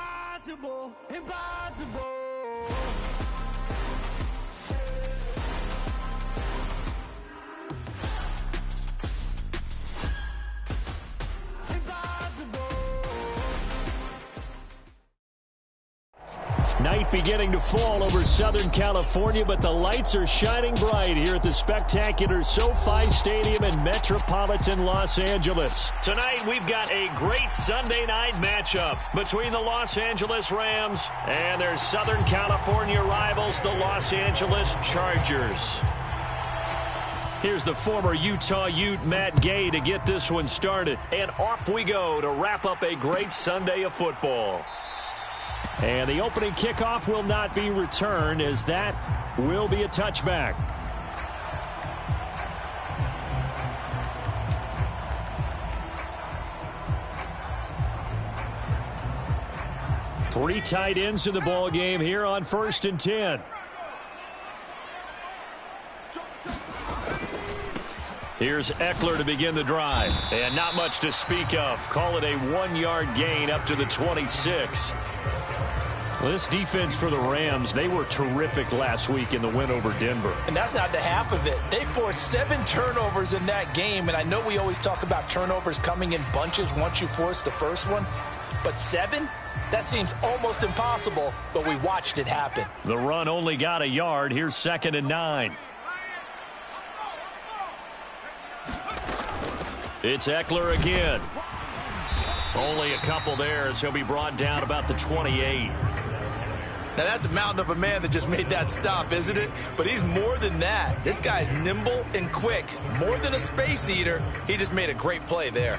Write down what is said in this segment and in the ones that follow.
Impossible, impossible. Night beginning to fall over Southern California, but the lights are shining bright here at the spectacular SoFi Stadium in metropolitan Los Angeles. Tonight, we've got a great Sunday night matchup between the Los Angeles Rams and their Southern California rivals, the Los Angeles Chargers. Here's the former Utah Ute, Matt Gay, to get this one started. And off we go to wrap up a great Sunday of football. And the opening kickoff will not be returned, as that will be a touchback. Three tight ends in the ball game here on 1st and 10. Here's Eckler to begin the drive. And not much to speak of. Call it a 1-yard gain up to the 26. Well, this defense for the Rams, they were terrific last week in the win over Denver. And that's not the half of it. They forced 7 turnovers in that game, and I know we always talk about turnovers coming in bunches once you force the first one, but 7? That seems almost impossible, but we watched it happen. The run only got a yard. Here's 2nd and 9. It's Eckler again. Only a couple there as he'll be brought down about the 28. Now, that's a mountain of a man that just made that stop, isn't it? But he's more than that. This guy's nimble and quick. More than a space eater, he just made a great play there.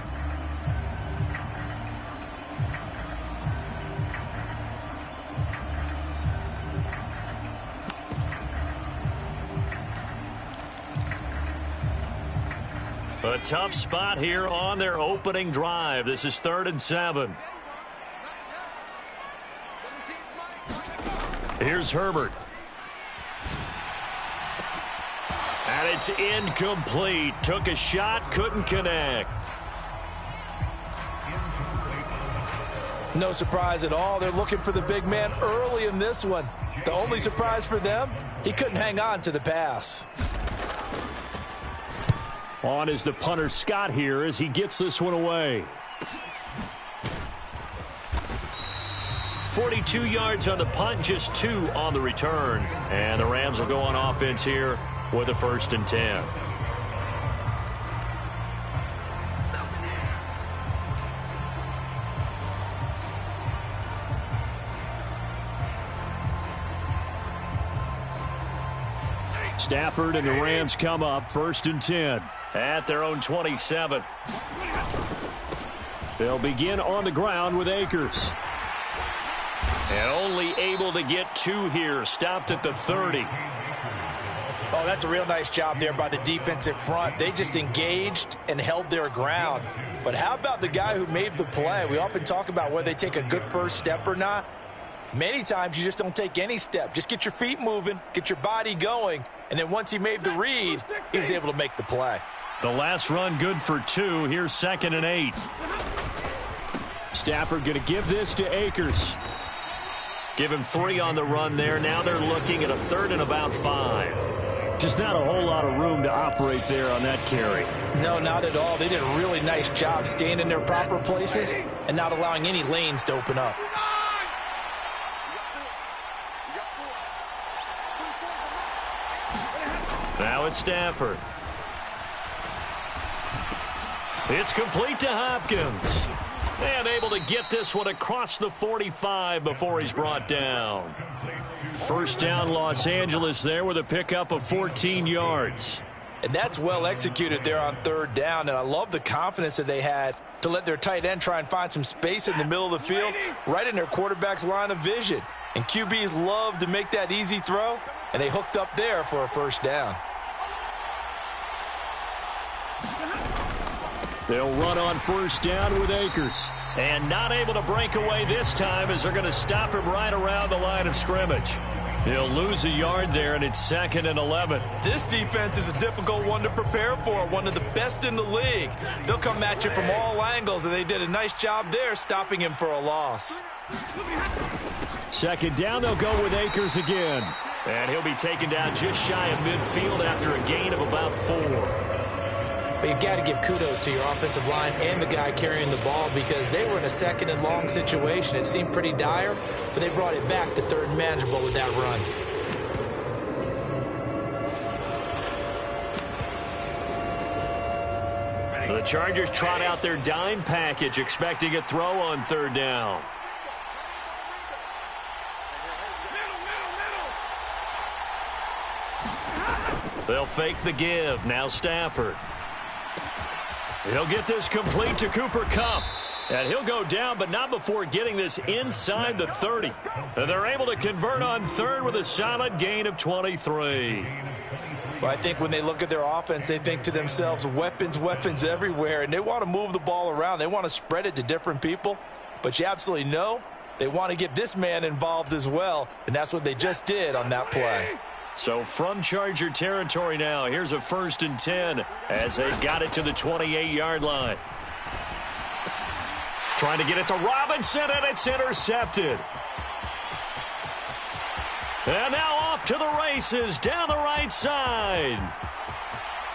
A tough spot here on their opening drive. This is 3rd and 7. Here's Herbert. And it's incomplete. Took a shot, couldn't connect. No surprise at all. They're looking for the big man early in this one. The only surprise for them, he couldn't hang on to the pass. On is the punter Scott here as he gets this one away. 42 yards on the punt, just 2 on the return. And the Rams will go on offense here with a 1st and 10. Stafford and the Rams come up 1st and 10 at their own 27. They'll begin on the ground with Akers. And only able to get 2 here. Stopped at the 30. Oh, that's a real nice job there by the defensive front. They just engaged and held their ground. But how about the guy who made the play? We often talk about whether they take a good first step or not. Many times you just don't take any step. Just get your feet moving, get your body going, and then once he made the read, he was able to make the play. The last run good for 2. Here's 2nd and 8. Stafford going to give this to Akers. Give him 3 on the run there. Now they're looking at a 3rd and about 5. Just not a whole lot of room to operate there on that carry. No, not at all. They did a really nice job staying in their proper places and not allowing any lanes to open up. Now it's Stafford. It's complete to Hopkins. And able to get this one across the 45 before he's brought down. 1st down Los Angeles there with a pickup of 14 yards. And that's well executed there on 3rd down. And I love the confidence that they had to let their tight end try and find some space in the middle of the field, right in their quarterback's line of vision. And QBs love to make that easy throw, and they hooked up there for a 1st down. They'll run on 1st down with Akers. And not able to break away this time as they're going to stop him right around the line of scrimmage. He'll lose a yard there, and it's 2nd and 11. This defense is a difficult one to prepare for, one of the best in the league. They'll come at you from all angles, and they did a nice job there stopping him for a loss. Second down, they'll go with Akers again. And he'll be taken down just shy of midfield after a gain of about 4. But you've got to give kudos to your offensive line and the guy carrying the ball because they were in a second and long situation. It seemed pretty dire, but they brought it back to third and manageable with that run. The Chargers trot out their dime package, expecting a throw on third down. They'll fake the give. Now Stafford. He'll get this complete to Cooper Kupp. And he'll go down, but not before getting this inside the 30. And they're able to convert on third with a solid gain of 23. Well, I think when they look at their offense, they think to themselves, weapons, weapons everywhere. And they want to move the ball around. They want to spread it to different people. But you absolutely know they want to get this man involved as well. And that's what they just did on that play. So from Charger territory now, here's a 1st and 10 as they got it to the 28-yard line. Trying to get it to Robinson, and it's intercepted. And now off to the races down the right side.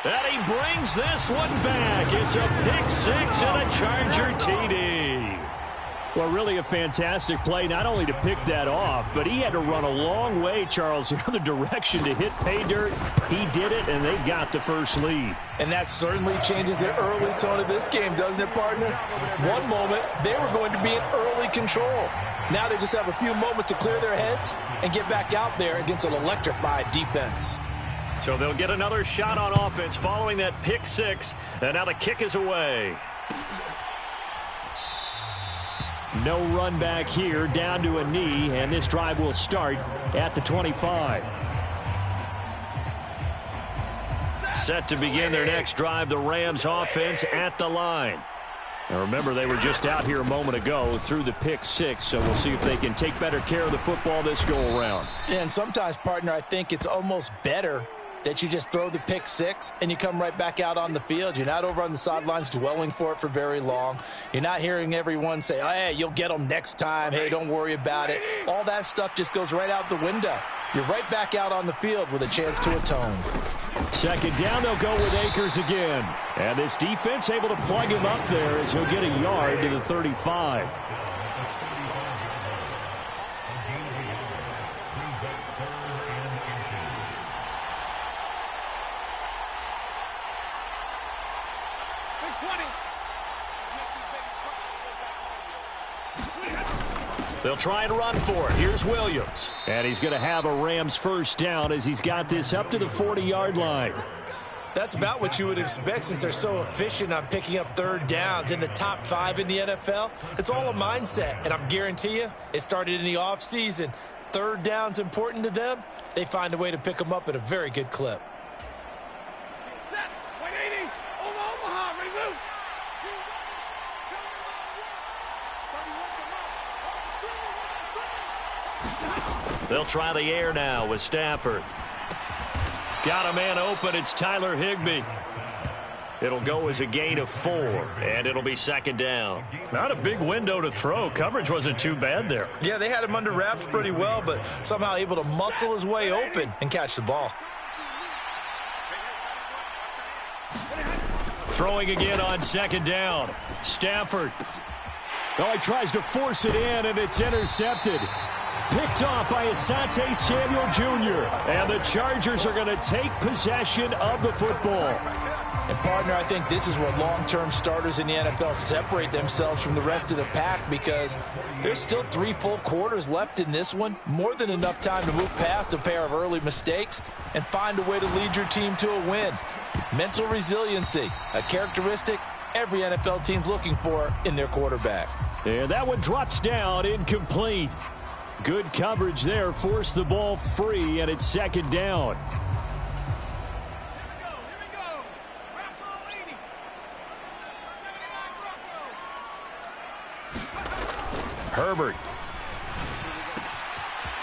And he brings this one back. It's a pick 6 and a Charger TD. Well, really a fantastic play, not only to pick that off, but he had to run a long way, Charles, the other direction to hit pay dirt. He did it, and they got the first lead. And that certainly changes the early tone of this game, doesn't it, partner? One moment, they were going to be in early control. Now they just have a few moments to clear their heads and get back out there against an electrified defense. So they'll get another shot on offense following that pick 6, and now the kick is away. No run back here, down to a knee, and this drive will start at the 25. Set to begin their next drive, the Rams offense at the line. Now remember, they were just out here a moment ago through the pick 6, so we'll see if they can take better care of the football this go-around. And sometimes, partner, I think it's almost better that you just throw the pick 6 and you come right back out on the field. You're not over on the sidelines dwelling for it for very long. You're not hearing everyone say, oh, hey, you'll get them next time. Hey, don't worry about it. All that stuff just goes right out the window. You're right back out on the field with a chance to atone. Second down, they'll go with Akers again. And this defense able to plug him up there as he'll get a yard to the 35. They'll try and run for it. Here's Williams. And he's going to have a Rams first down as he's got this up to the 40-yard line. That's about what you would expect since they're so efficient on picking up third downs in the top 5 in the NFL. It's all a mindset, and I guarantee you it started in the offseason. Third down's important to them. They find a way to pick them up at a very good clip. They'll try the air now with Stafford. Got a man open. It's Tyler Higbee. It'll go as a gain of 4, and it'll be second down. Not a big window to throw. Coverage wasn't too bad there. Yeah, they had him under wraps pretty well, but somehow able to muscle his way open and catch the ball. Throwing again on second down. Stafford. Oh, he tries to force it in, and it's intercepted. Picked off by Asante Samuel Jr. And the Chargers are going to take possession of the football. And, partner, I think this is where long-term starters in the NFL separate themselves from the rest of the pack because there's still 3 full quarters left in this one. More than enough time to move past a pair of early mistakes and find a way to lead your team to a win. Mental resiliency, a characteristic every NFL team's looking for in their quarterback. And that one drops down, incomplete. Good coverage there, forced the ball free, and it's second down. Herbert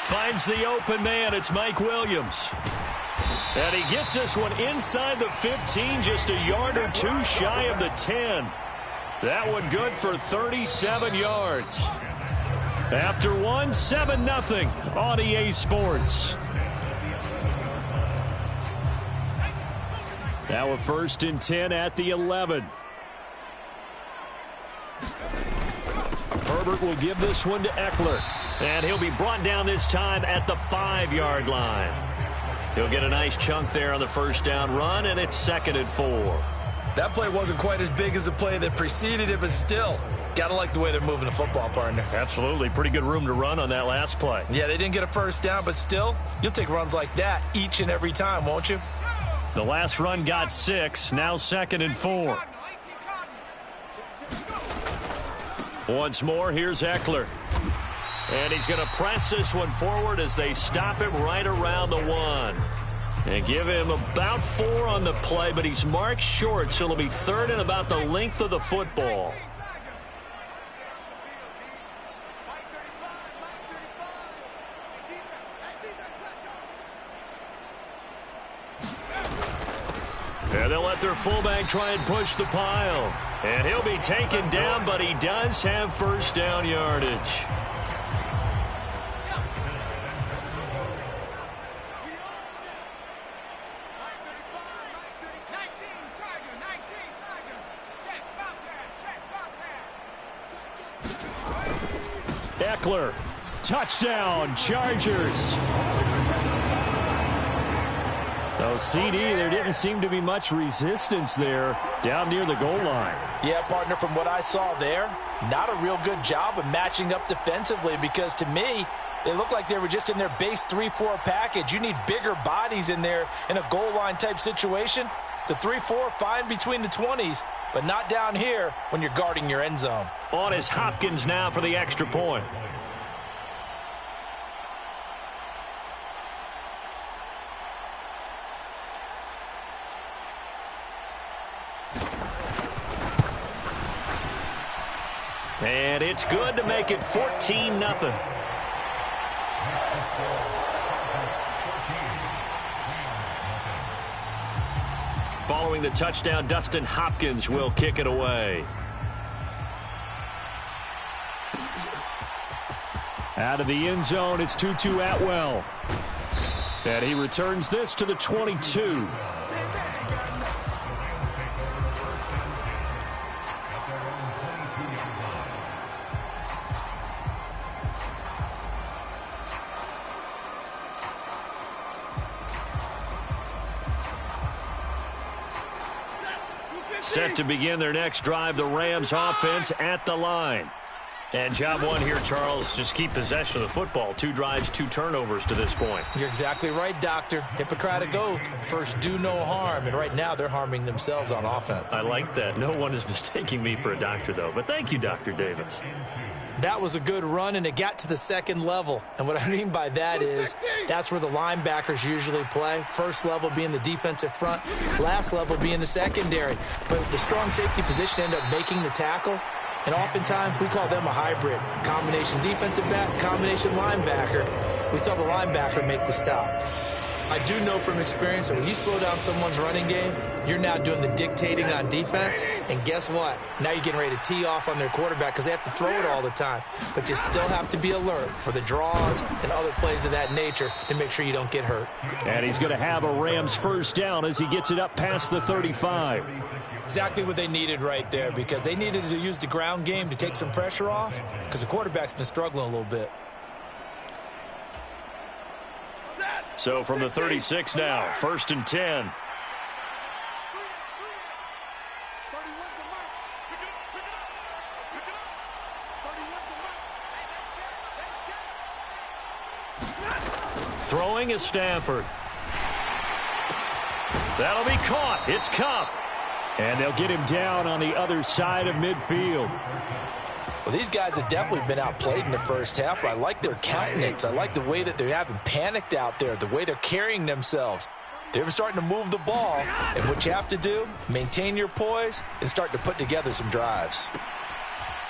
finds the open man. It's Mike Williams. And he gets this one inside the 15, just a yard or 2 shy of the 10. That one good for 37 yards. After one, 7-0 on EA Sports. Now a 1st and 10 at the 11. Herbert will give this one to Eckler. And he'll be brought down this time at the 5-yard line. He'll get a nice chunk there on the first down run, and it's 2nd and 4. That play wasn't quite as big as the play that preceded it, but still, got to like the way they're moving the football, partner. Absolutely. Pretty good room to run on that last play. Yeah, they didn't get a first down, but still, you'll take runs like that each and every time, won't you? The last run got 6, now 2nd and 4. Once more, here's Eckler. And he's going to press this one forward as they stop him right around the 1. And give him about 4 on the play, but he's marked short, so it'll be 3rd and about the length of the football. And they'll let their fullback try and push the pile. And he'll be taken down, but he does have first down yardage. Eckler, touchdown, Chargers. Oh, CD, there didn't seem to be much resistance there down near the goal line. Yeah, partner, from what I saw there, not a real good job of matching up defensively because to me, they looked like they were just in their base 3-4 package. You need bigger bodies in there in a goal line type situation. The 3-4, fine between the 20s, but not down here when you're guarding your end zone. On is Hopkins now for the extra point. And it's good to make it 14-0. Following the touchdown, Dustin Hopkins will kick it away. Out of the end zone, it's Tutu Atwell. And he returns this to the 22. Set to begin their next drive, the Rams offense at the line. And job one here, Charles, just keep possession of the football. 2 drives, 2 turnovers to this point. You're exactly right, Doctor. Hippocratic oath. First, do no harm. And right now, they're harming themselves on offense. I like that. No one is mistaking me for a doctor, though. But thank you, Dr. Davis. That was a good run, and it got to the 2nd level. And what I mean by that is that's where the linebackers usually play. First level being the defensive front, last level being the secondary. But the strong safety position ended up making the tackle. And oftentimes, we call them a hybrid. Combination defensive back, combination linebacker. We saw the linebacker make the stop. I do know from experience that when you slow down someone's running game, you're now doing the dictating on defense. And guess what? Now you're getting ready to tee off on their quarterback because they have to throw it all the time. But you still have to be alert for the draws and other plays of that nature to make sure you don't get hurt. And he's going to have a Rams first down as he gets it up past the 35. Exactly what they needed right there because they needed to use the ground game to take some pressure off because the quarterback's been struggling a little bit. So from the 36 now, 1st and 10. Throwing is Stafford. That'll be caught. It's Kupp. And they'll get him down on the other side of midfield. Well, these guys have definitely been outplayed in the first half, but I like their countenance. I like the way that they haven't panicked out there, the way they're carrying themselves. They're starting to move the ball, and what you have to do, maintain your poise and start to put together some drives.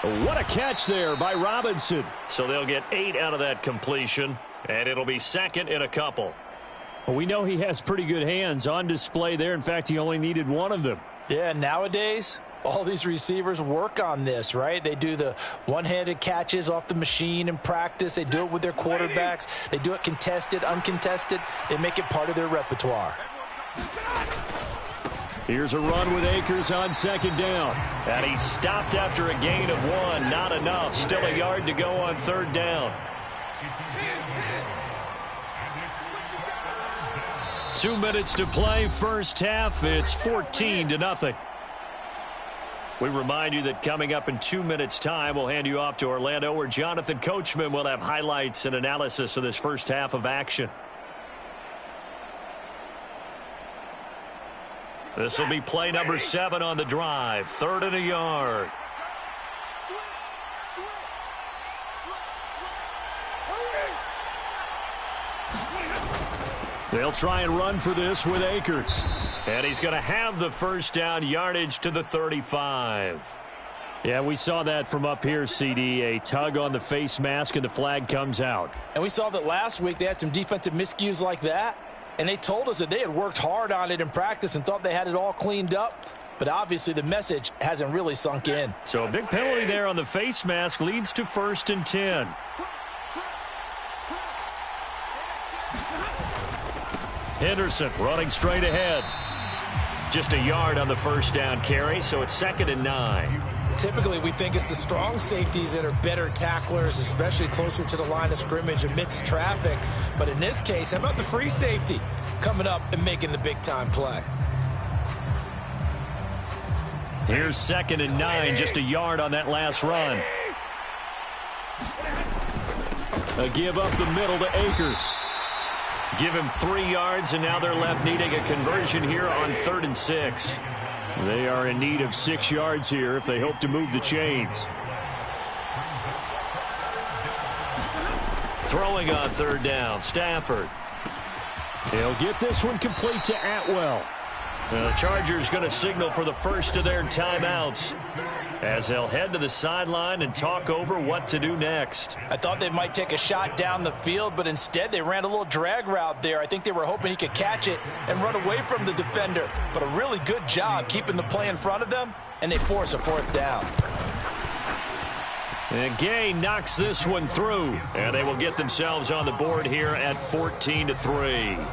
What a catch there by Robinson. So they'll get 8 out of that completion, and it'll be 2nd and a couple. Well, we know he has pretty good hands on display there. In fact, he only needed 1 of them. Yeah, nowadays, all these receivers work on this, right? They do the one-handed catches off the machine in practice. They do it with their quarterbacks. They do it contested, uncontested. They make it part of their repertoire. Here's a run with Akers on second down. And he's stopped after a gain of 1. Not enough. Still a yard to go on third down. 2 minutes to play, first half. It's 14-0. We remind you that coming up in 2 minutes' time, we'll hand you off to Orlando, where Jonathan Coachman will have highlights and analysis of this first half of action. This will be play number 7 on the drive. 3rd and a yard. They'll try and run for this with Akers. And he's going to have the first down, yardage to the 35. Yeah, we saw that from up here, CD. A tug on the face mask, and the flag comes out. And we saw that last week they had some defensive miscues like that. And they told us that they had worked hard on it in practice and thought they had it all cleaned up. But obviously the message hasn't really sunk in. So a big penalty there on the face mask leads to 1st and 10. Henderson running straight ahead. Just a yard on the first down carry, so it's 2nd and 9. Typically, we think it's the strong safeties that are better tacklers, especially closer to the line of scrimmage amidst traffic. But in this case, how about the free safety coming up and making the big-time play? Here's 2nd and 9, just a yard on that last run. A give up the middle to Akers. Give him 3 yards, and now they're left needing a conversion here on 3rd and 6. They are in need of 6 yards here if they hope to move the chains. Throwing on 3rd down, Stafford. He'll get this one complete to Atwell. The Chargers going to signal for the first of their timeouts as they'll head to the sideline and talk over what to do next. I thought they might take a shot down the field, but instead they ran a little drag route there. I think they were hoping he could catch it and run away from the defender. But a really good job keeping the play in front of them, and they force a 4th down. And Gay knocks this one through, and they will get themselves on the board here at 14-3.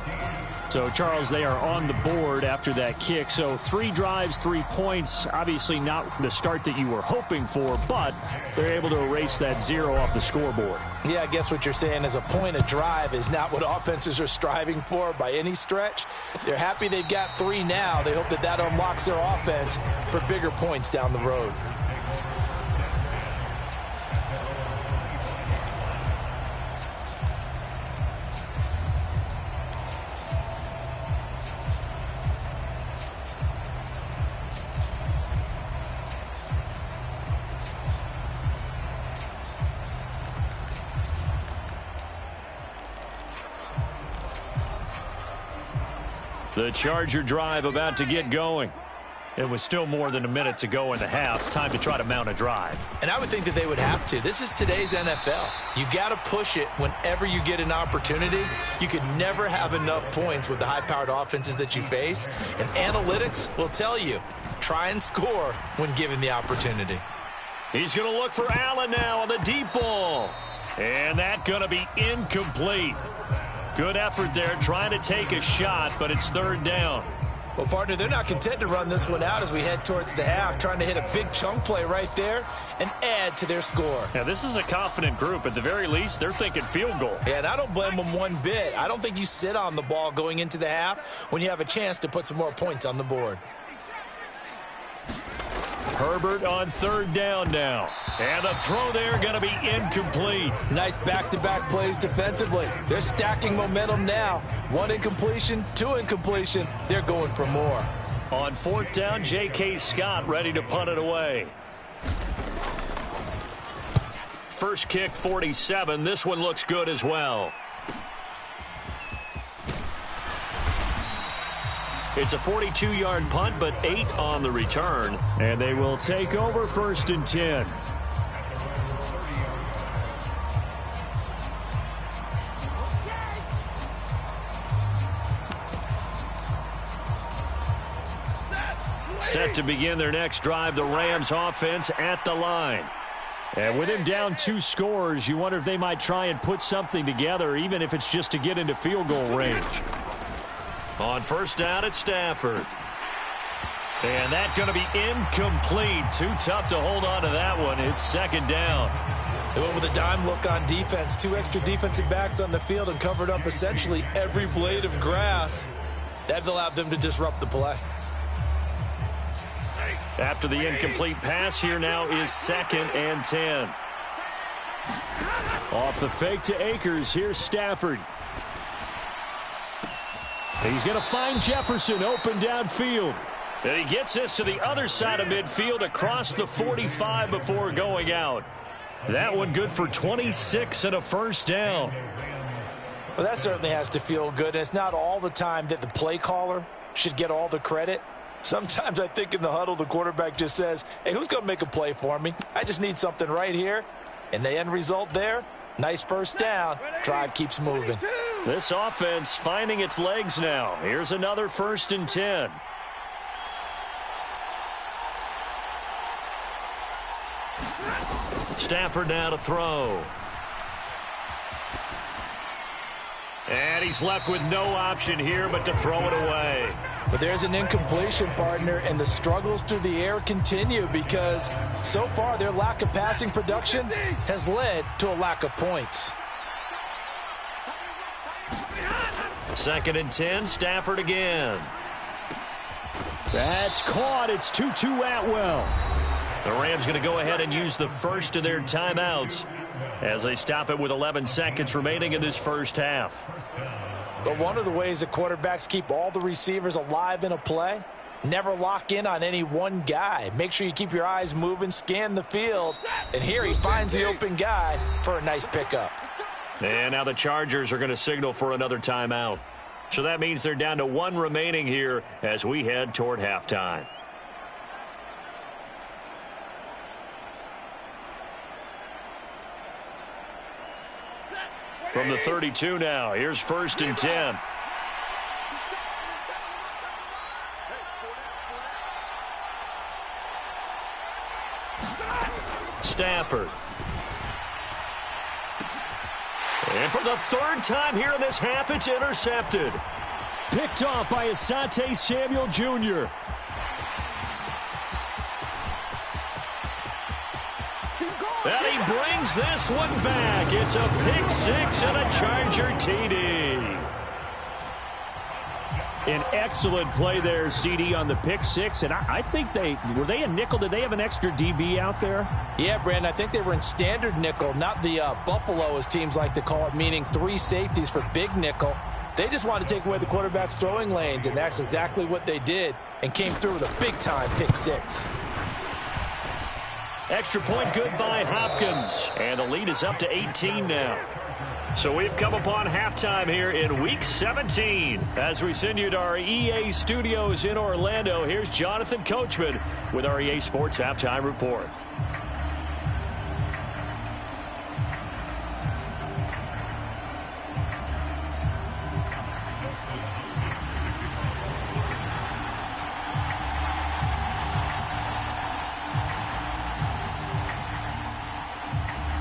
So, Charles, they are on the board after that kick. So 3 drives, 3 points. Obviously not the start that you were hoping for, but they're able to erase that 0 off the scoreboard. Yeah, I guess what you're saying is a point a drive is not what offenses are striving for by any stretch. They're happy they've got 3 now. They hope that that unlocks their offense for bigger points down the road. The Charger drive about to get going. It was still more than a minute to go in the half. Time to try to mount a drive. And I would think that they would have to. This is today's NFL. You got to push it whenever you get an opportunity. You could never have enough points with the high-powered offenses that you face. And analytics will tell you, try and score when given the opportunity. He's going to look for Allen now on the deep ball. And that's going to be incomplete. Good effort there, trying to take a shot, but it's 3rd down. Well, partner, they're not content to run this one out as we head towards the half, trying to hit a big chunk play right there and add to their score. Yeah, this is a confident group. At the very least, they're thinking field goal. Yeah, and I don't blame them one bit. I don't think you sit on the ball going into the half when you have a chance to put some more points on the board. Herbert on 3rd down now. And the throw there going to be incomplete. Nice back-to-back plays defensively. They're stacking momentum now. 1 incompletion, 2 incompletion. They're going for more. On 4th down, J.K. Scott ready to punt it away. First kick, 47. This one looks good as well. It's a 42-yard punt, but 8 on the return. And they will take over 1st and 10. Set to begin their next drive, the Rams offense at the line. And with him down 2 scores, you wonder if they might try and put something together, even if it's just to get into field goal range. On first down, it's Stafford. And that's going to be incomplete. Too tough to hold on to that one. It's second down. They went with a dime look on defense. 2 extra defensive backs on the field and covered up essentially every blade of grass. That allowed them to disrupt the play. After the incomplete pass, here now is 2nd and 10. Off the fake to Akers, here's Stafford. He's going to find Jefferson open downfield. And he gets this to the other side of midfield across the 45 before going out. That one good for 26 and a first down. Well, that certainly has to feel good. And it's not all the time that the play caller should get all the credit. Sometimes I think in the huddle, the quarterback just says, hey, who's going to make a play for me? I just need something right here. And the end result there, nice first down. Drive keeps moving. This offense finding its legs now. Here's another 1st and 10. Stafford now to throw. And he's left with no option here but to throw it away. But there's an incompletion, partner, and the struggles through the air continue because so far their lack of passing production has led to a lack of points. 2nd and 10, Stafford again. That's caught. It's 2-2 Atwell. The Rams going to go ahead and use the first of their timeouts as they stop it with 11 seconds remaining in this first half. But one of the ways that quarterbacks keep all the receivers alive in a play, never lock in on any one guy. Make sure you keep your eyes moving, scan the field, and here he finds the open guy for a nice pickup. And now the Chargers are going to signal for another timeout. So that means they're down to 1 remaining here as we head toward halftime. From the 32 now, here's 1st and 10. Stafford. And for the 3rd time here in this half, it's intercepted. Picked off by Asante Samuel Jr. And he brings this one back. It's a pick 6 and a Charger TD. An excellent play there, CD, on the pick 6. And I think were they a nickel? Did they have an extra DB out there? Yeah, Brandon, I think they were in standard nickel, not the Buffalo, as teams like to call it, meaning 3 safeties for big nickel. They just wanted to take away the quarterback's throwing lanes, and that's exactly what they did and came through with a big-time pick 6. Extra point good by Hopkins. And the lead is up to 18 now. So we've come upon halftime here in Week 17. As we send you to our EA studios in Orlando, here's Jonathan Coachman with our EA Sports Halftime Report.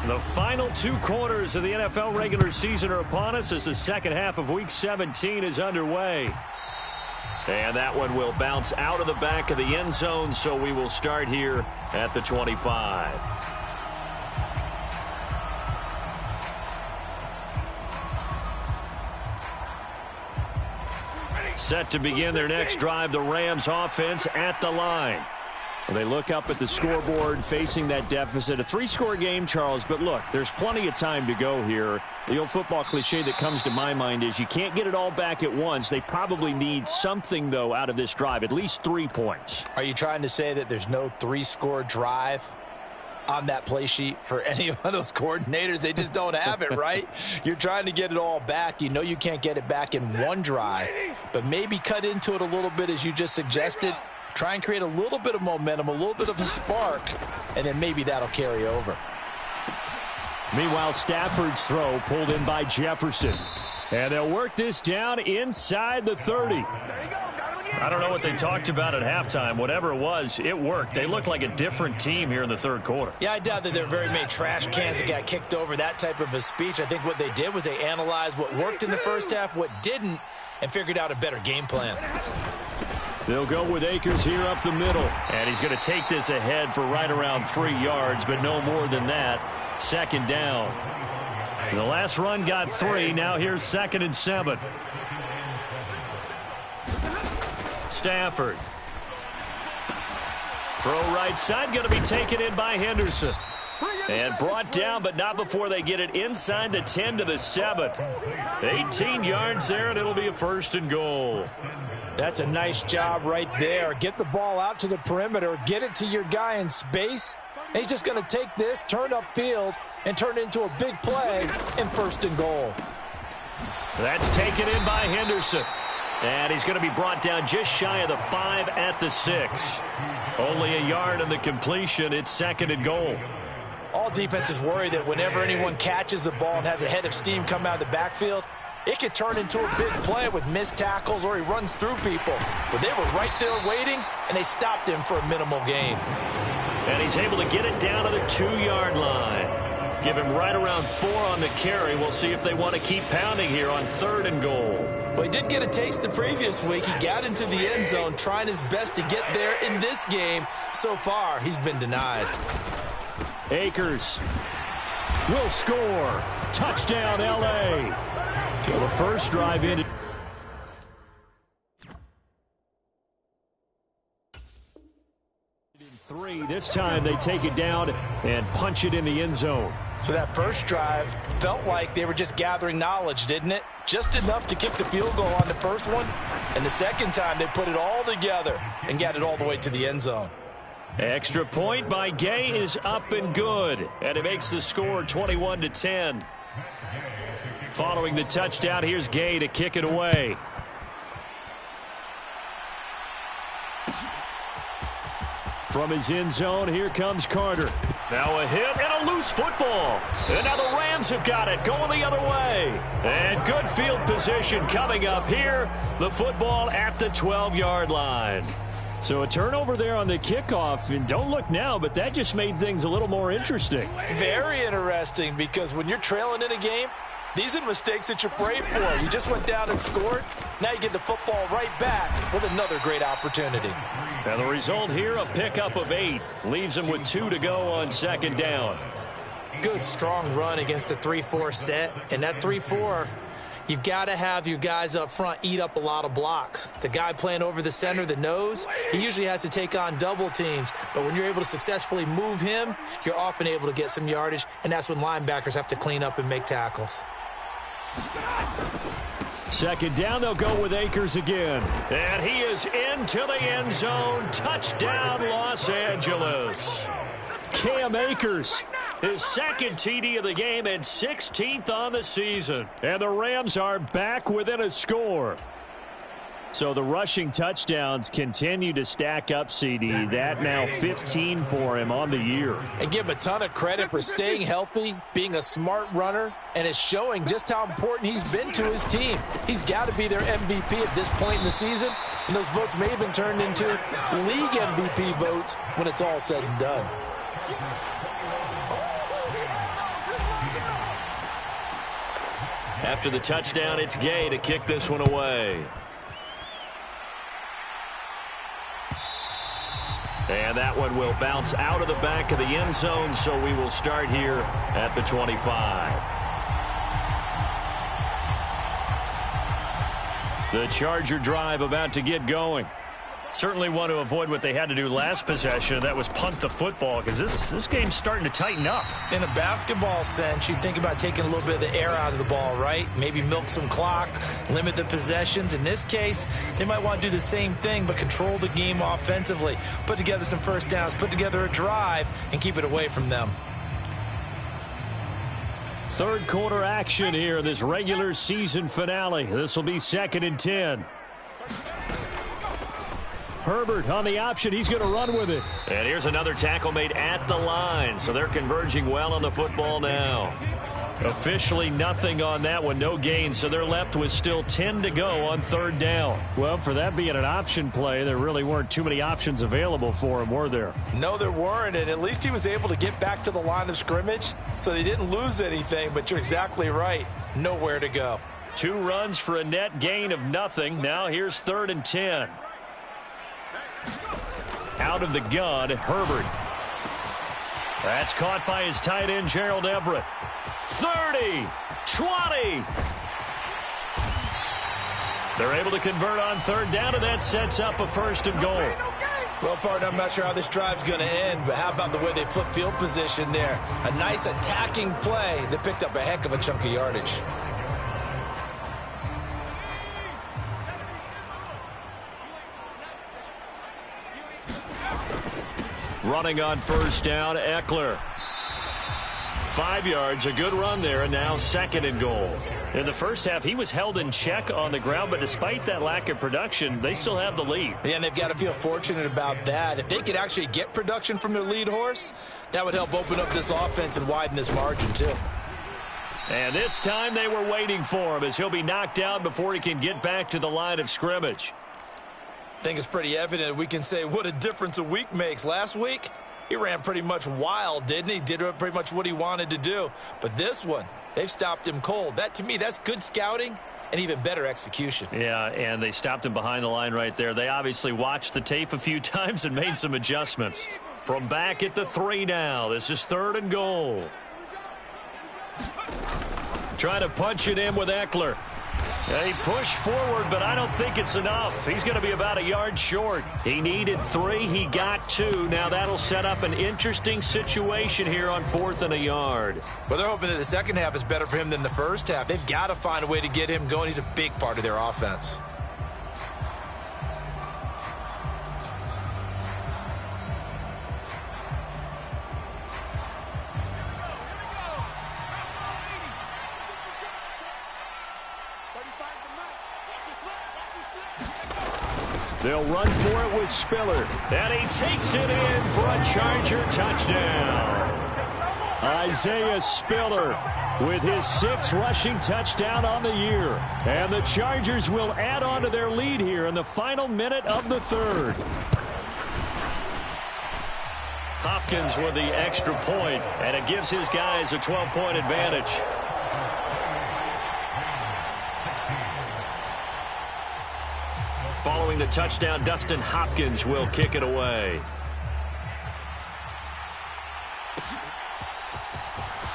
The final 2 quarters of the NFL regular season are upon us as the second half of Week 17 is underway. And that one will bounce out of the back of the end zone, so we will start here at the 25. Set to begin their next drive, the Rams offense at the line. They look up at the scoreboard facing that deficit. A 3-score game, Charles, but look, there's plenty of time to go here. The old football cliche that comes to my mind is you can't get it all back at once. They probably need something, though, out of this drive, at least 3 points. Are you trying to say that there's no 3-score drive on that play sheet for any of those coordinators? They just don't have it, right? You're trying to get it all back. You know you can't get it back in one drive, but maybe cut into it a little bit as you just suggested. Try and create a little bit of momentum, a little bit of a spark, and then maybe that'll carry over. Meanwhile, Stafford's throw pulled in by Jefferson. And they'll work this down inside the 30. I don't know what they talked about at halftime. Whatever it was, it worked. They looked like a different team here in the third quarter. Yeah, I doubt that there are very many trash cans that got kicked over, that type of a speech. I think what they did was they analyzed what worked in the first half, what didn't, and figured out a better game plan. They'll go with Akers here up the middle. And he's going to take this ahead for right around 3 yards, but no more than that. Second down. The last run got 3. Now here's 2nd and 7. Stafford. Throw right side, going to be taken in by Henderson. And brought down, but not before they get it inside the 10 to the 7. 18 yards there, and it'll be a 1st and goal. That's a nice job right there. Get the ball out to the perimeter, get it to your guy in space. And he's just going to take this, turn upfield, and turn it into a big play in 1st and goal. That's taken in by Henderson. And he's going to be brought down just shy of the 5 at the 6. Only a yard in the completion. It's 2nd and goal. All defenses worry that whenever anyone catches the ball and has a head of steam come out of the backfield, it could turn into a big play with missed tackles or he runs through people. But they were right there waiting, and they stopped him for a minimal gain. And he's able to get it down to the 2-yard line. Give him right around 4 on the carry. We'll see if they want to keep pounding here on 3rd and goal. Well, he did get a taste the previous week. He got into the end zone, trying his best to get there in this game. So far, he's been denied. Akers will score. Touchdown, L.A. So the first drive in. 3. This time they take it down and punch it in the end zone. So that first drive felt like they were just gathering knowledge, didn't it? Just enough to kick the field goal on the first one. And the second time they put it all together and got it all the way to the end zone. Extra point by Gay is up and good. And it makes the score 21-10. Following the touchdown, here's Gay to kick it away. From his end zone, here comes Carter. Now a hit and a loose football. And now the Rams have got it, going the other way. And good field position coming up here. The football at the 12-yard line. So a turnover there on the kickoff. And don't look now, but that just made things a little more interesting. Very interesting, because when you're trailing in a game, these are the mistakes that you pray for. You just went down and scored. Now you get the football right back with another great opportunity. And the result here, a pickup of 8. Leaves them with 2 to go on 2nd down. Good, strong run against the 3-4 set. And that 3-4, you've got to have your guys up front eat up a lot of blocks. The guy playing over the center, the nose, he usually has to take on double teams. But when you're able to successfully move him, you're often able to get some yardage. And that's when linebackers have to clean up and make tackles. 2nd down, they'll go with Akers again. And he is into the end zone. Touchdown, Los Angeles. Cam Akers, his 2nd TD of the game and 16th on the season. And the Rams are back within a score. So the rushing touchdowns continue to stack up, CD. That now 15 for him on the year. And give him a ton of credit for staying healthy, being a smart runner, and it's showing just how important he's been to his team. He's got to be their MVP at this point in the season, and those votes may have been turned into league MVP votes when it's all said and done. After the touchdown, it's Gay to kick this one away. And that one will bounce out of the back of the end zone, so we will start here at the 25. The Charger drive about to get going. Certainly want to avoid what they had to do last possession. That was punt the football, because this game's starting to tighten up. In a basketball sense, you think about taking a little bit of the air out of the ball, right? Maybe milk some clock, limit the possessions. In this case, they might want to do the same thing, but control the game offensively. Put together some first downs, put together a drive, and keep it away from them. Third quarter action here in this regular season finale. This will be 2nd and 10. Herbert on the option. He's going to run with it. And here's another tackle made at the line. So they're converging well on the football now. Officially nothing on that one, no gain, so they're left with still 10 to go on third down. Well, for that being an option play, there really weren't too many options available for him, were there? No, there weren't, and at least he was able to get back to the line of scrimmage, so they didn't lose anything, but you're exactly right. Nowhere to go. 2 runs for a net gain of nothing. Now here's 3rd and 10. Out of the gun, Herbert. That's caught by his tight end, Gerald Everett. 30, 20. They're able to convert on third down, and that sets up a 1st and goal. Well, partner, I'm not sure how this drive's going to end, but how about the way they flip field position there? A nice attacking play that picked up a heck of a chunk of yardage. Running on 1st down, Eckler. 5 yards, a good run there, and now 2nd and goal. In the first half, he was held in check on the ground, but despite that lack of production, they still have the lead. Yeah, and they've got to feel fortunate about that. If they could actually get production from their lead horse, that would help open up this offense and widen this margin, too. And this time they were waiting for him as he'll be knocked down before he can get back to the line of scrimmage. I think it's pretty evident. We can say what a difference a week makes. Last week, he ran pretty much wild, didn't he? Did pretty much what he wanted to do. But this one, they've stopped him cold. That, to me, that's good scouting and even better execution. Yeah, and they stopped him behind the line right there. They obviously watched the tape a few times and made some adjustments. From back at the 3 now, this is 3rd and goal. Trying to punch it in with Eckler. He pushed forward, but I don't think it's enough. He's going to be about a yard short. He needed 3. He got 2. Now that'll set up an interesting situation here on 4th and a yard. Well, they're hoping that the second half is better for him than the first half. They've got to find a way to get him going. He's a big part of their offense. They'll run for it with Spiller. And he takes it in for a Charger touchdown. Isaiah Spiller with his 6th rushing touchdown on the year. And the Chargers will add on to their lead here in the final minute of the 3rd. Hopkins with the extra point, and it gives his guys a 12-point advantage. Following the touchdown, Dustin Hopkins will kick it away.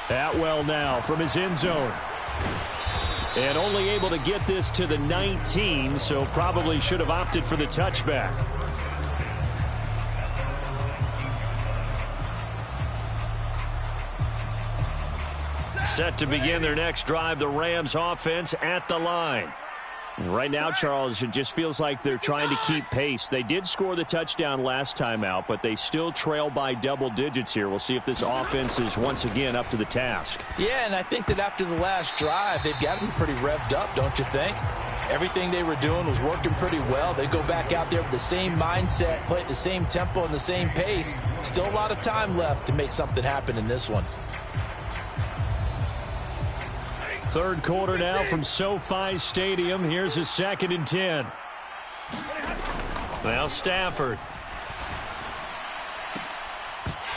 Atwell now from his end zone. And only able to get this to the 19, so probably should have opted for the touchback. Set to begin their next drive, the Rams offense at the line. Right now, Charles, it just feels like they're trying to keep pace. They did score the touchdown last time out, but they still trail by double digits here. We'll see if this offense is once again up to the task. Yeah, and I think that after the last drive, they've got to be pretty revved up, don't you think? Everything they were doing was working pretty well. They go back out there with the same mindset, play at the same tempo and the same pace. Still a lot of time left to make something happen in this one. 3rd quarter now from SoFi Stadium. Here's a 2nd and 10. Now Stafford.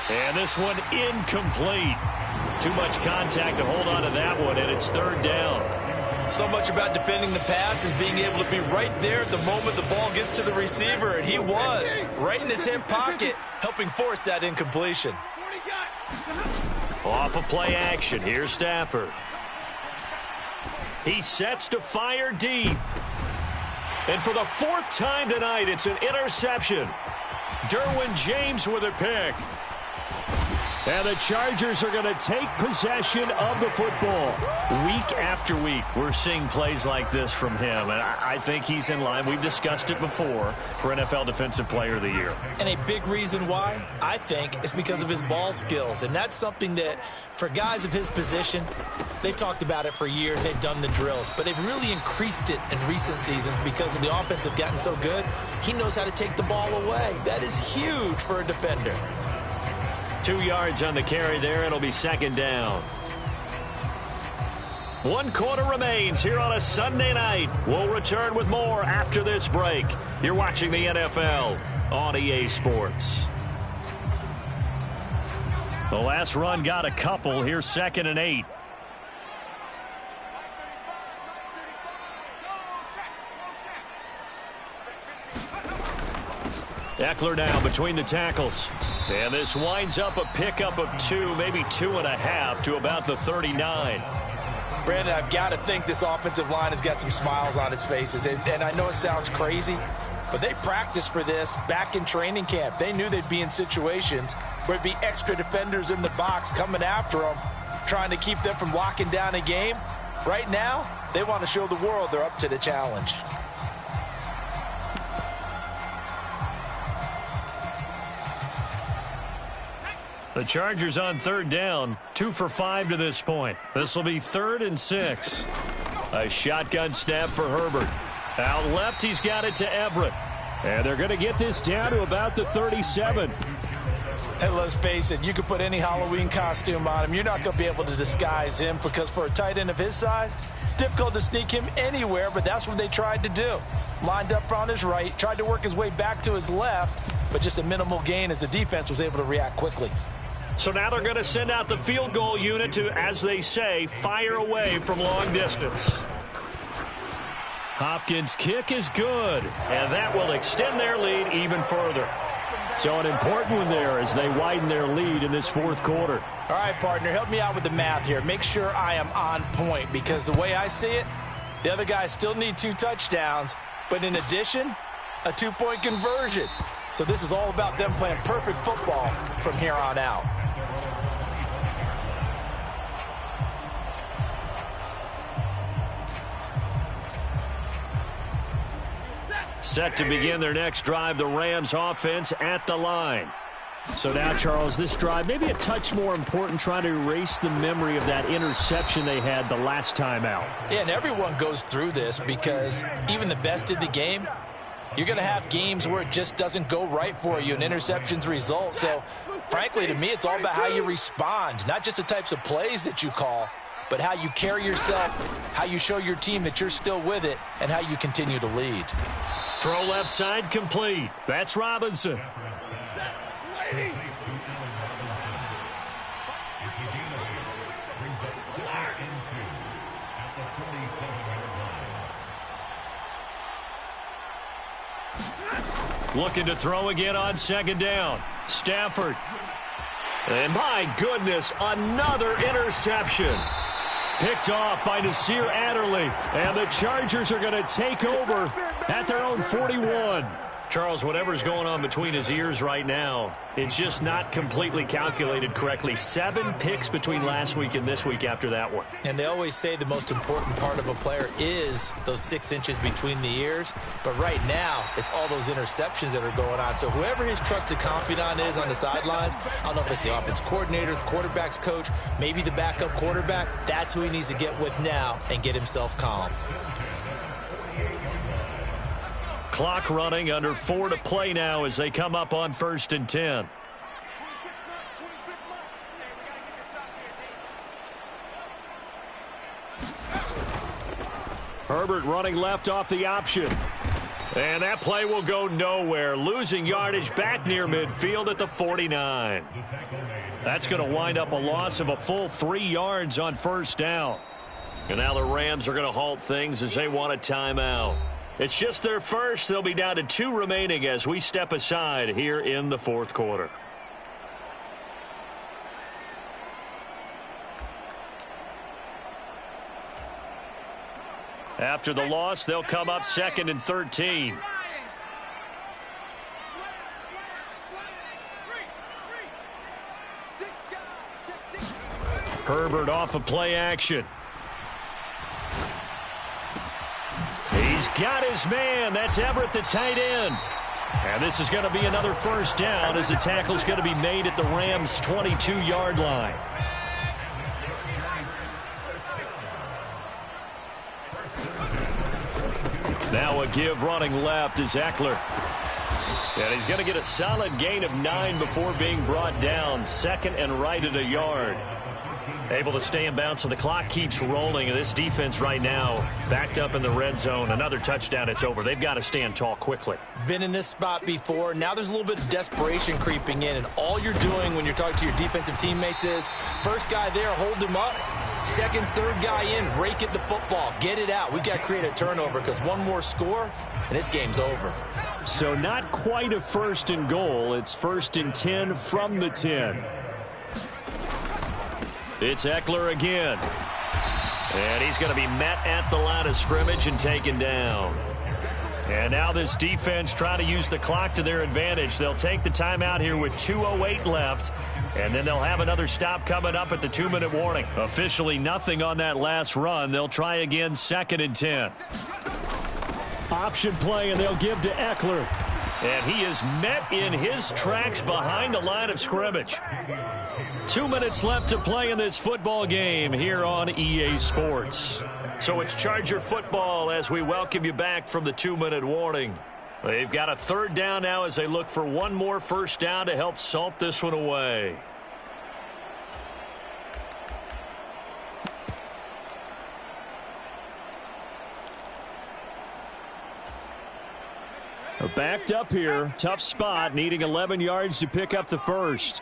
And this one incomplete. Too much contact to hold on to that one, and it's 3rd down. So much about defending the pass is being able to be right there at the moment the ball gets to the receiver, and he was right in his hip pocket, helping force that incompletion. Off of play action, here's Stafford. He sets to fire deep. And for the 4th time tonight, it's an interception. Derwin James with a pick. And the Chargers are going to take possession of the football. Week after week, we're seeing plays like this from him. And I think he's in line. We've discussed it before for NFL Defensive Player of the Year. And a big reason why, I think, is because of his ball skills. And that's something that, for guys of his position, they've talked about it for years. They've done the drills. But they've really increased it in recent seasons because of the offense have gotten so good. He knows how to take the ball away. That is huge for a defender. 2 yards on the carry there. It'll be 2nd down. 1 quarter remains here on a Sunday night. We'll return with more after this break. You're watching the NFL on EA Sports. The last run got a couple. Here's 2nd and 8. Eckler down between the tackles. And this winds up a pickup of 2, maybe 2.5 to about the 39. Brandon, I've got to think this offensive line has got some smiles on its faces. And I know it sounds crazy, but they practiced for this back in training camp. They knew they'd be in situations where it'd be extra defenders in the box coming after them, trying to keep them from locking down a game. Right now, they want to show the world they're up to the challenge. The Chargers on 3rd down, 2 for 5 to this point. This will be 3rd and 6. A shotgun snap for Herbert. Out left, he's got it to Everett. And they're going to get this down to about the 37. Hey, let's face it, you can put any Halloween costume on him. You're not going to be able to disguise him because for a tight end of his size, difficult to sneak him anywhere, but that's what they tried to do. Lined up on his right, tried to work his way back to his left, but just a minimal gain as the defense was able to react quickly. So now they're going to send out the field goal unit to, as they say, fire away from long distance. Hopkins' kick is good, and that will extend their lead even further. So an important one there as they widen their lead in this 4th quarter. All right, partner, help me out with the math here. Make sure I am on point because the way I see it, the other guys still need 2 touchdowns, but in addition, a 2-point conversion. So this is all about them playing perfect football from here on out. Set to begin their next drive, the Rams offense at the line. So now, Charles, this drive maybe a touch more important, trying to erase the memory of that interception they had the last time out. Yeah, and everyone goes through this because even the best in the game, you're going to have games where it just doesn't go right for you and interceptions result. So, frankly, to me, it's all about how you respond, not just the types of plays that you call, but how you carry yourself, how you show your team that you're still with it, and how you continue to lead. Throw left side complete. That's Robinson. Looking to throw again on 2nd down. Stafford. And my goodness, another interception. Picked off by Nasir Adderley. And the Chargers are going to take over at their own 41. Charles, whatever's going on between his ears right now, it's just not completely calculated correctly. 7 picks between last week and this week after that one. And they always say the most important part of a player is those 6 inches between the ears. But right now, it's all those interceptions that are going on. So whoever his trusted confidant is on the sidelines, I don't know if it's the offense coordinator, the quarterback's coach, maybe the backup quarterback, that's who he needs to get with now and get himself calm. Clock running, under 4 to play now as they come up on 1st and 10. Herbert running left off the option. And that play will go nowhere. Losing yardage back near midfield at the 49. That's going to wind up a loss of a full 3 yards on 1st down. And now the Rams are going to halt things as they want a timeout. It's just their first. They'll be down to 2 remaining as we step aside here in the 4th quarter. After the loss, they'll come up 2nd and 13. Herbert off of play action. He's got his man. That's Everett, the tight end. And this is going to be another 1st down as the tackle's going to be made at the Rams' 22-yard line. Now a give running left is Eckler. And he's going to get a solid gain of 9 before being brought down. 2nd and right at a yard. Able to stay in bounds, so the clock keeps rolling. This defense right now backed up in the red zone. Another touchdown, it's over. They've got to stand tall quickly. Been in this spot before. Now there's a little bit of desperation creeping in, and all you're doing when you're talking to your defensive teammates is first guy there, hold him up. Second, third guy in, rake at the football. Get it out. We've got to create a turnover because one more score, and this game's over. So not quite a 1st and goal. It's 1st and 10 from the 10. It's Eckler again. And he's going to be met at the line of scrimmage and taken down. And now this defense trying to use the clock to their advantage. They'll take the timeout here with 2:08 left. And then they'll have another stop coming up at the 2-minute warning. Officially nothing on that last run. They'll try again 2nd and 10. Option play, and they'll give to Eckler. And he is met in his tracks behind the line of scrimmage. 2 minutes left to play in this football game here on EA Sports. So it's Charger football as we welcome you back from the 2-minute warning. They've got a 3rd down now as they look for one more 1st down to help salt this one away. Backed up here. Tough spot. Needing 11 yards to pick up the 1st.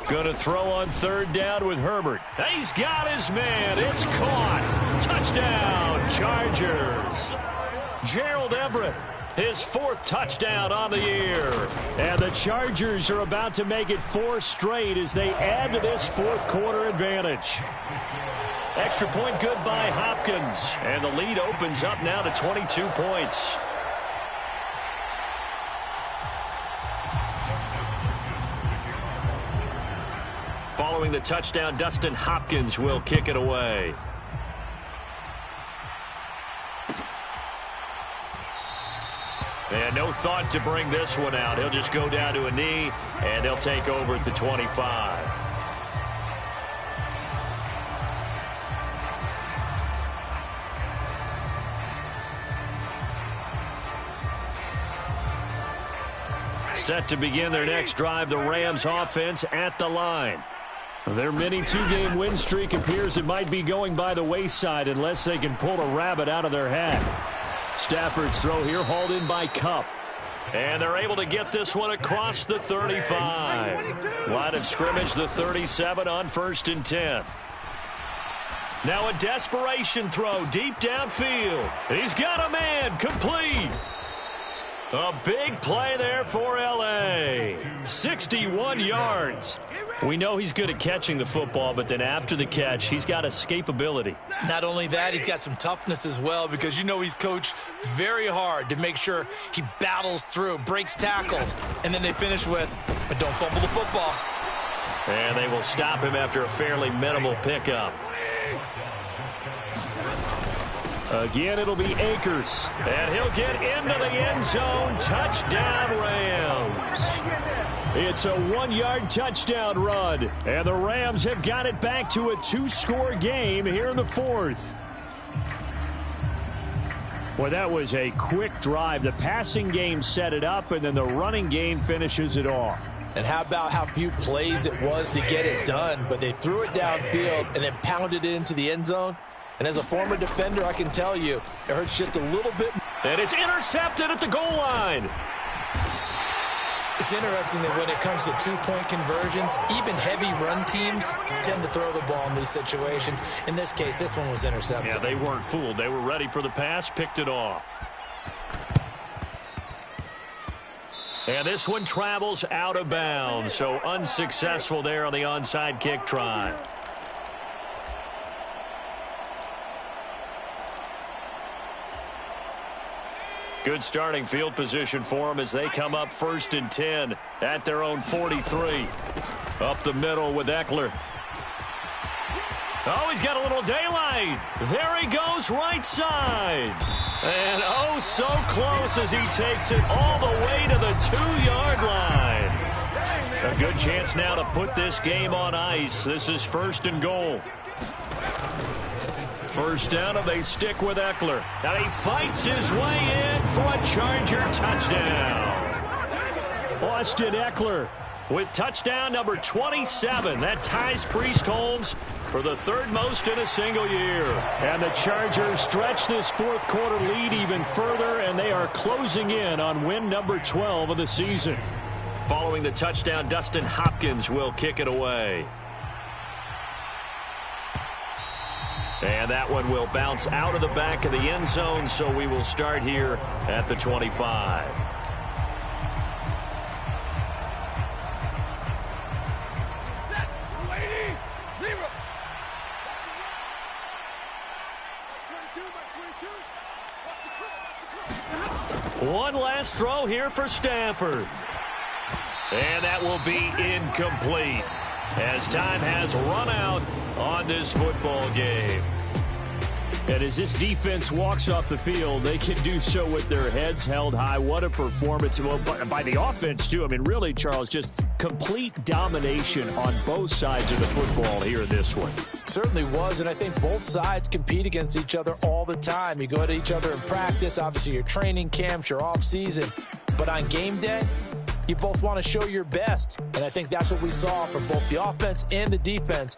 Going to throw on 3rd down with Herbert. He's got his man. It's caught. Touchdown, Chargers. Gerald Everett, his 4th touchdown on the year. And the Chargers are about to make it 4 straight as they add to this 4th quarter advantage. Extra point good by Hopkins. And the lead opens up now to 22 points. Following the touchdown, Dustin Hopkins will kick it away. And no thought to bring this one out. He'll just go down to a knee, and they'll take over at the 25. Set to begin their next drive, the Rams offense at the line. Their mini 2-game win streak appears it might be going by the wayside unless they can pull a rabbit out of their hat. Stafford's throw here hauled in by Kupp. And they're able to get this one across the 35. Line of scrimmage, the 37 on 1st and 10. Now a desperation throw deep downfield. He's got a man, complete. A big play there for L.A. 61 yards. We know he's good at catching the football, but then after the catch, he's got escapability. Not only that, he's got some toughness as well because you know he's coached very hard to make sure he battles through, breaks tackles, and then they finish with, but don't fumble the football. And they will stop him after a fairly minimal pickup. Again, it'll be Akers. And he'll get into the end zone. Touchdown, Rams. It's a 1-yard touchdown run. And the Rams have got it back to a 2-score game here in the 4th. Well, that was a quick drive. The passing game set it up, and then the running game finishes it off. And how about how few plays it was to get it done, but they threw it downfield and then pounded it into the end zone. And as a former defender, I can tell you, it hurts just a little bit. And it's intercepted at the goal line. It's interesting that when it comes to 2-point conversions, even heavy run teams tend to throw the ball in these situations. In this case, this one was intercepted. Yeah, they weren't fooled. They were ready for the pass, picked it off. And this one travels out of bounds, so unsuccessful there on the onside kick try. Good starting field position for them as they come up 1st and 10 at their own 43. Up the middle with Eckler. Oh, he's got a little daylight. There he goes, right side. And oh, so close as he takes it all the way to the 2-yard line. A good chance now to put this game on ice. This is 1st and goal. 1st down, and they stick with Eckler. And he fights his way in for a Charger touchdown. Austin Eckler with touchdown number 27. That ties Priest Holmes for the third most in a single year. And the Chargers stretch this fourth quarter lead even further, and they are closing in on win number 12 of the season. Following the touchdown, Dustin Hopkins will kick it away. And that one will bounce out of the back of the end zone, so we will start here at the 25. One last throw here for Stafford. And that will be incomplete as time has run out on this football game. And as this defense walks off the field, they can do so with their heads held high. What a performance. Well, by the offense, too. I mean, really, Charles, just complete domination on both sides of the football here in this one. Certainly was, and I think both sides compete against each other all the time. You go at each other in practice, obviously your training camps, your off-season. But on game day, you both want to show your best. And I think that's what we saw from both the offense and the defense.